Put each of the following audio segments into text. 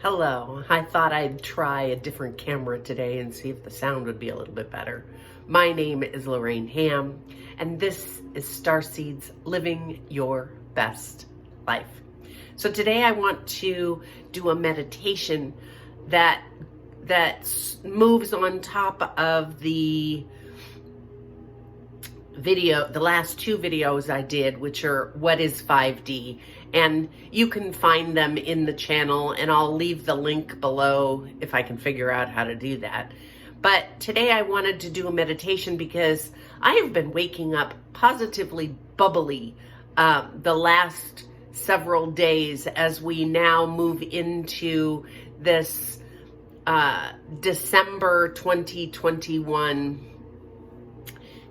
Hello, I thought I'd try a different camera today and see if the sound would be a little bit better. My name is lorrayneham, and this is Starseeds Living Your Best Life. So today I want to do a meditation that moves on top of the last two videos I did, which are what is 5D, and you can find them in the channel, and I'll leave the link below if I can figure out how to do that. But today I wanted to do a meditation because I have been waking up positively bubbly the last several days as we now move into this December 2021.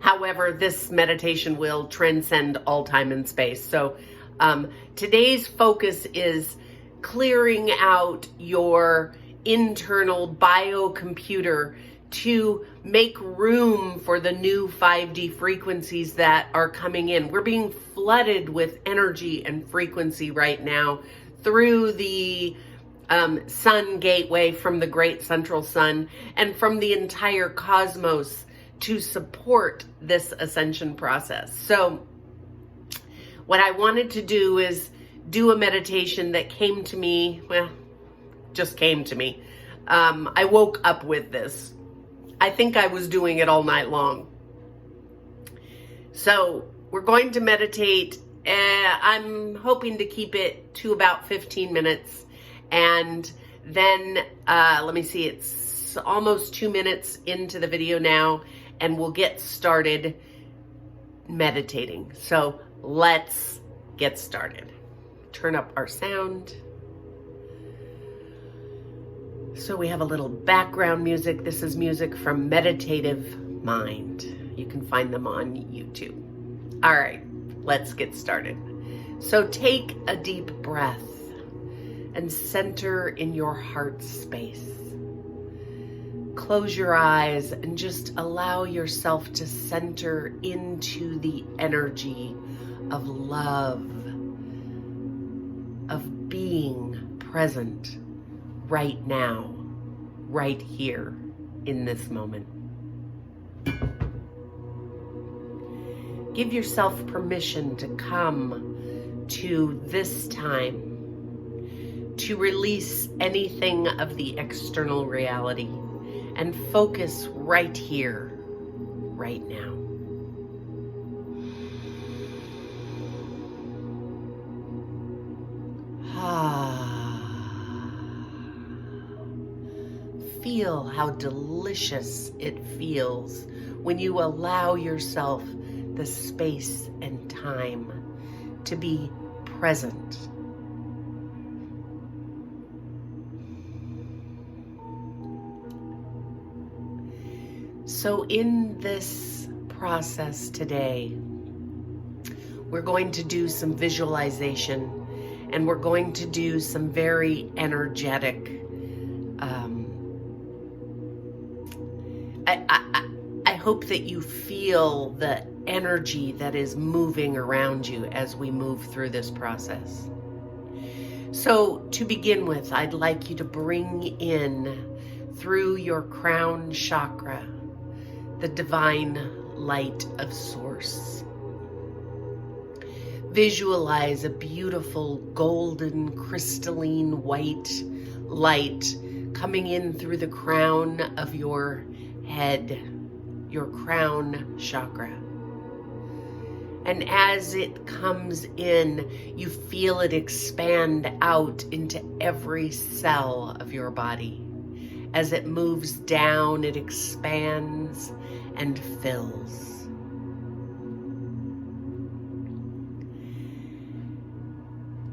However, this meditation will transcend all time and space. So today's focus is clearing out your internal biocomputer to make room for the new 5D frequencies that are coming in. We're being flooded with energy and frequency right now through the sun gateway from the great central sun and from the entire cosmos to support this ascension process. So what I wanted to do is do a meditation that came to me, just came to me. I woke up with this. I think I was doing it all night long. So we're going to meditate. I'm hoping to keep it to about 15 minutes. And then, let me see, it's almost 2 minutes into the video now, and we'll get started meditating. So let's get started. Turn up our sound. So we have a little background music. This is music from Meditative Mind. You can find them on YouTube. All right, let's get started. So take a deep breath and center in your heart space. Close your eyes and just allow yourself to center into the energy of love, of being present right now, right here in this moment. Give yourself permission to come to this time to release anything of the external reality and focus right here, right now. Feel how delicious it feels when you allow yourself the space and time to be present. So in this process today, we're going to do some visualization, and we're going to do some very energetic, I hope that you feel the energy that is moving around you as we move through this process. So to begin with, I'd like you to bring in through your crown chakra the divine light of Source. Visualize a beautiful golden crystalline white light coming in through the crown of your head, your crown chakra. And as it comes in, you feel it expand out into every cell of your body. As it moves down, it expands and fills.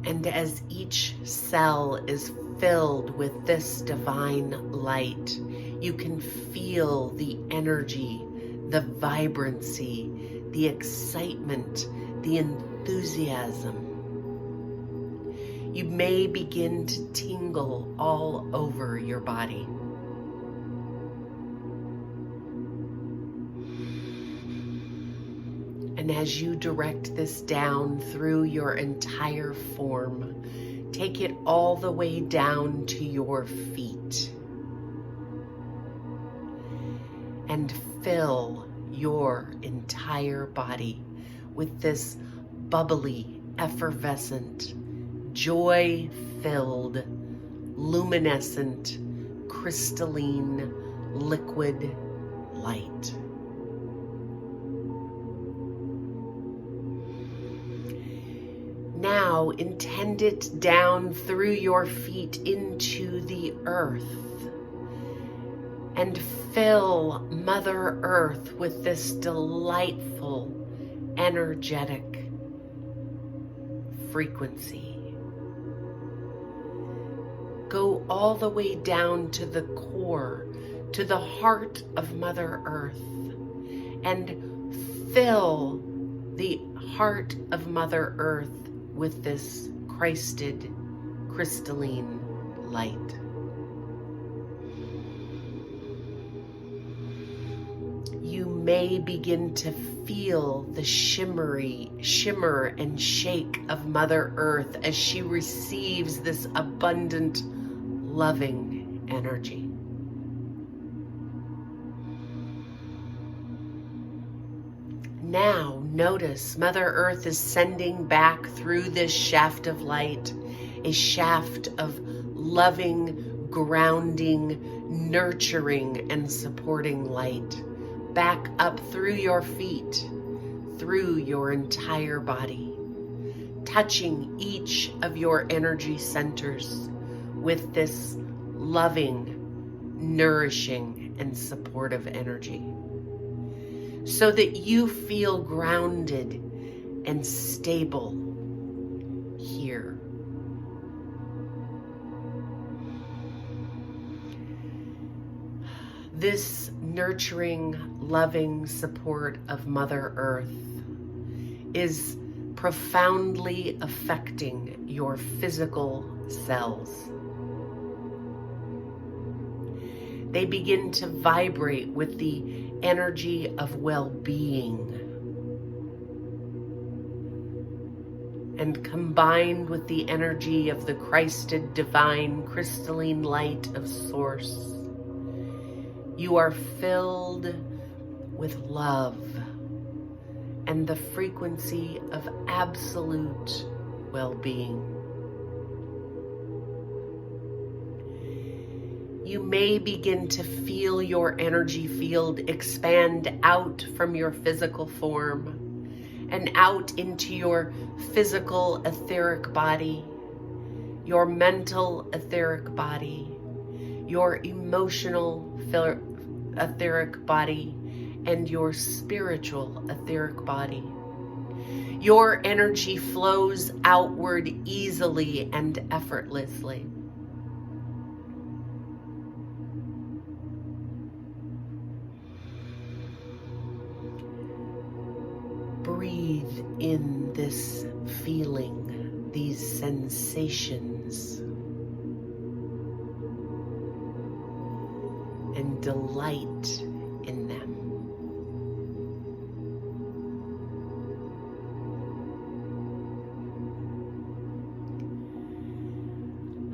And as each cell is filled with this divine light, you can feel the energy, the vibrancy, the excitement, the enthusiasm. You may begin to tingle all over your body. And as you direct this down through your entire form, Take it all the way down to your feet. And fill your entire body with this bubbly, effervescent, joy-filled, luminescent, crystalline, liquid light. Now intend it down through your feet into the earth and fill Mother Earth with this delightful, energetic frequency. Go all the way down to the core, to the heart of Mother Earth, and fill the heart of Mother Earth with this Christed, crystalline light. You may begin to feel the shimmer and shake of Mother Earth as she receives this abundant, loving energy. Now notice Mother Earth is sending back through this shaft of light, a shaft of loving, grounding, nurturing, and supporting light, back up through your feet, through your entire body, touching each of your energy centers with this loving, nourishing, and supportive energy, so that you feel grounded and stable here. This nurturing, loving support of Mother Earth is profoundly affecting your physical cells. They begin to vibrate with the energy of well-being, and combined with the energy of the Christed, divine, crystalline light of Source, you are filled with love and the frequency of absolute well-being. You may begin to feel your energy field expand out from your physical form and out into your physical etheric body, your mental etheric body, your emotional etheric body, and your spiritual etheric body. Your energy flows outward easily and effortlessly. Breathe in this feeling, these sensations, and delight in them.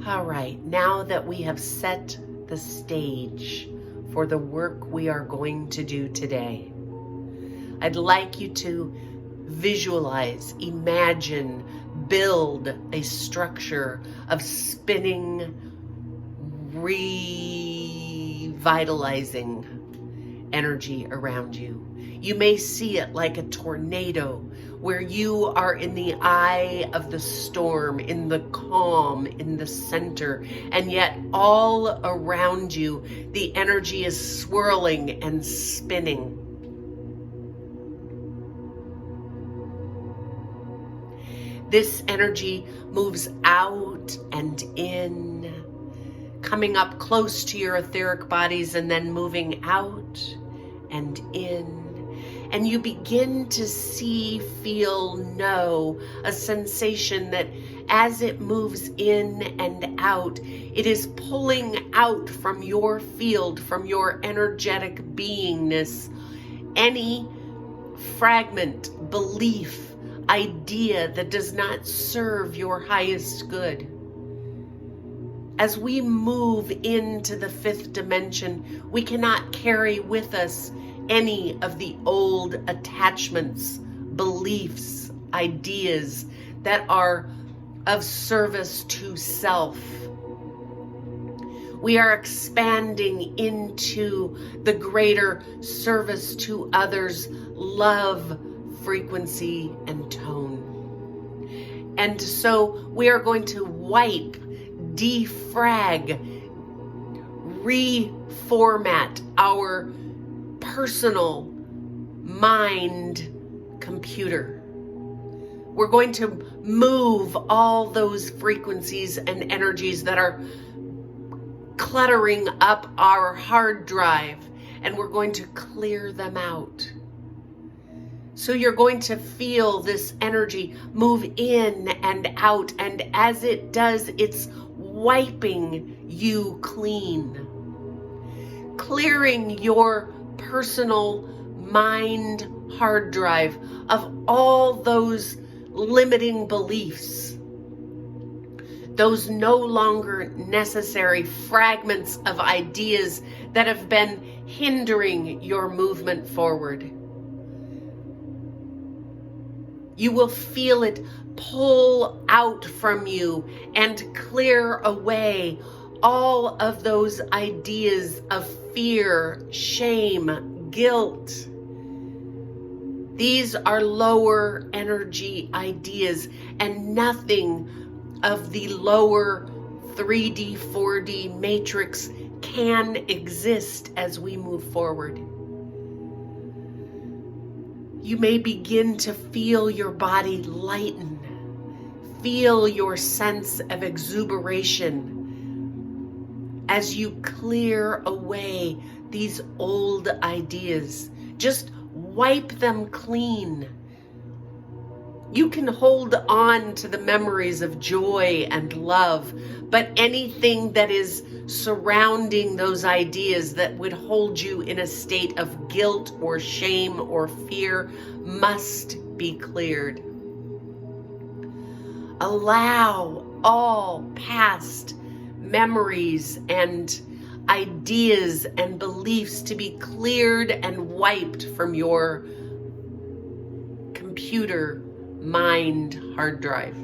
All right, now that we have set the stage for the work we are going to do today, I'd like you to visualize, imagine, build a structure of spinning, revitalizing energy around you. You may see it like a tornado, where you are in the eye of the storm, in the calm, in the center, and yet all around you, the energy is swirling and spinning. This energy moves out and in, coming up close to your etheric bodies and then moving out and in. And you begin to see, feel, know a sensation that as it moves in and out, it is pulling out from your field, from your energetic beingness, any fragment, belief, idea that does not serve your highest good. As we move into the fifth dimension, we cannot carry with us any of the old attachments, beliefs, ideas that are of service to self. We are expanding into the greater service to others, love, frequency, and tone. And so we are going to wipe, defrag, reformat our personal mind computer. We're going to move all those frequencies and energies that are cluttering up our hard drive, and we're going to clear them out. So you're going to feel this energy move in and out, and as it does, it's wiping you clean, clearing your personal mind hard drive of all those limiting beliefs, those no longer necessary fragments of ideas that have been hindering your movement forward. You will feel it pull out from you and clear away all of those ideas of fear, shame, guilt. These are lower energy ideas, and nothing of the lower 3D, 4D matrix can exist as we move forward. You may begin to feel your body lighten, feel your sense of exuberation as you clear away these old ideas. Just wipe them clean. You can hold on to the memories of joy and love, but anything that is surrounding those ideas that would hold you in a state of guilt or shame or fear must be cleared. Allow all past memories and ideas and beliefs to be cleared and wiped from your computer mind hard drive.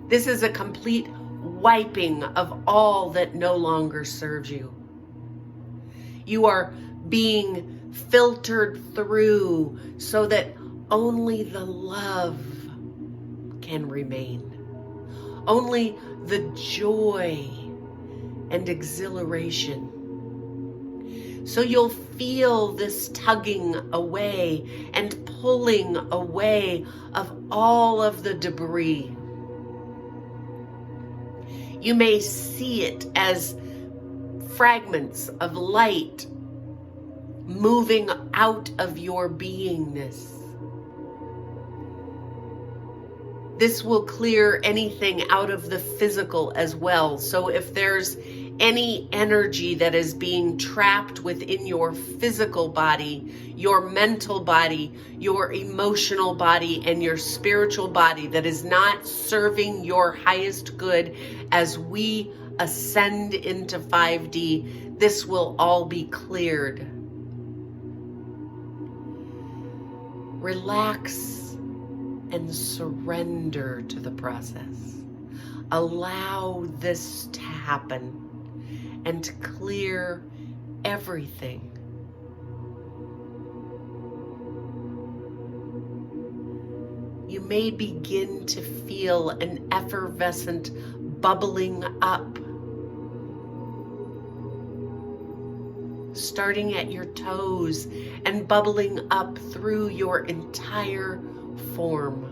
This is a complete wiping of all that no longer serves you. You are being filtered through so that only the love can remain. Only the joy and exhilaration. So you'll feel this tugging away and pulling away of all of the debris. You may see it as fragments of light moving out of your beingness. This will clear anything out of the physical as well. So if there's any energy that is being trapped within your physical body, your mental body, your emotional body, and your spiritual body that is not serving your highest good as we ascend into 5D, this will all be cleared. Relax and surrender to the process. Allow this to happen and clear everything. You may begin to feel an effervescent bubbling up, starting at your toes and bubbling up through your entire form.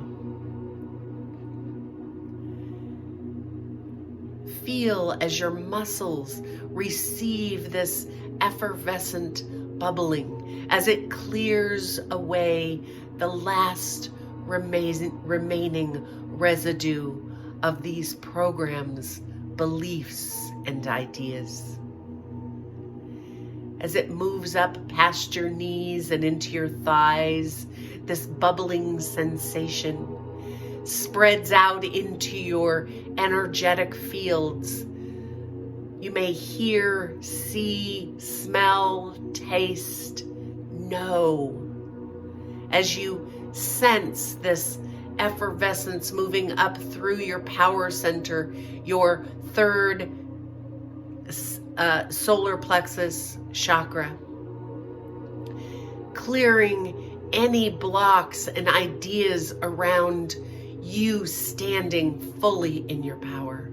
Feel as your muscles receive this effervescent bubbling as it clears away the last remaining residue of these programs, beliefs, and ideas. As it moves up past your knees and into your thighs, this bubbling sensation spreads out into your energetic fields. You may hear, see, smell, taste, know, as you sense this effervescence moving up through your power center, your third solar plexus chakra, clearing any blocks and ideas around you standing fully in your power.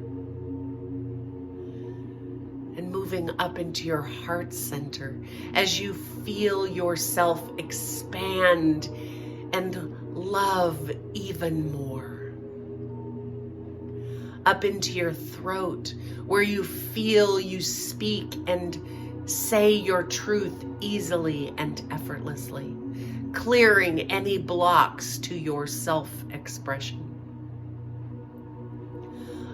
And moving up into your heart center as you feel yourself expand and love even more. Up into your throat where you feel you speak and say your truth easily and effortlessly, clearing any blocks to your self-expression.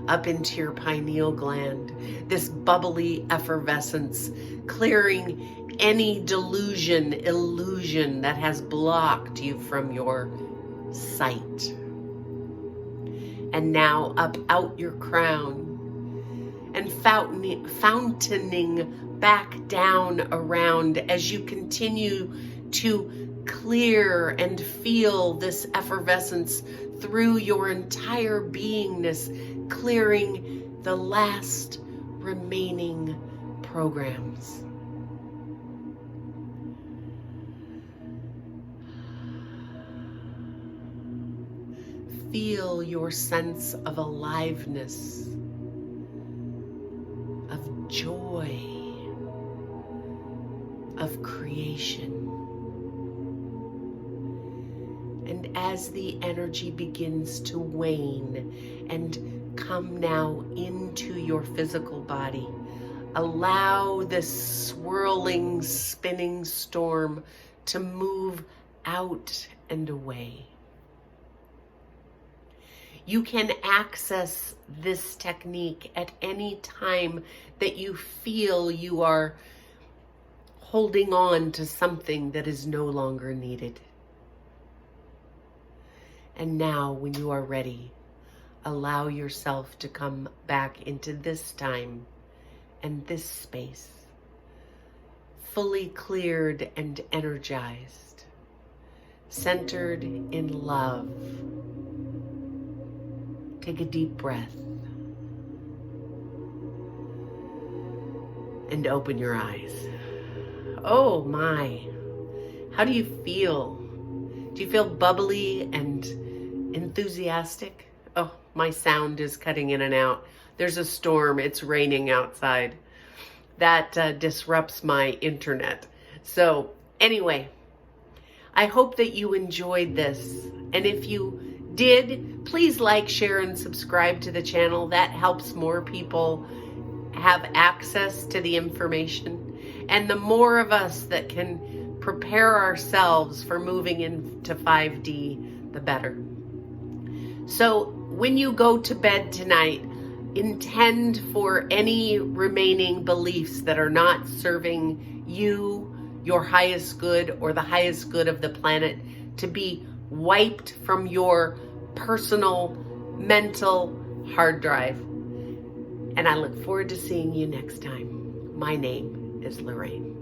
Up into your pineal gland, this bubbly effervescence, clearing any delusion, illusion that has blocked you from your sight. And now up out your crown and fountaining back down around as you continue to clear and feel this effervescence through your entire beingness, clearing the last remaining programs. Feel your sense of aliveness, of joy, of creation. And as the energy begins to wane and come now into your physical body, allow this swirling, spinning storm to move out and away. You can access this technique at any time that you feel you are holding on to something that is no longer needed. And now, when you are ready, allow yourself to come back into this time and this space, fully cleared and energized, centered in love. Take a deep breath and open your eyes. Oh my, how do you feel? Do you feel bubbly and enthusiastic? Oh, my sound is cutting in and out. There's a storm, it's raining outside. That disrupts my internet. So anyway, I hope that you enjoyed this. And if you did, please like, share, and subscribe to the channel. That helps more people have access to the information. And the more of us that can prepare ourselves for moving into 5D, the better. So when you go to bed tonight, intend for any remaining beliefs that are not serving you, your highest good, or the highest good of the planet to be wiped from your personal mental hard drive. And I look forward to seeing you next time. My name is Lorraine.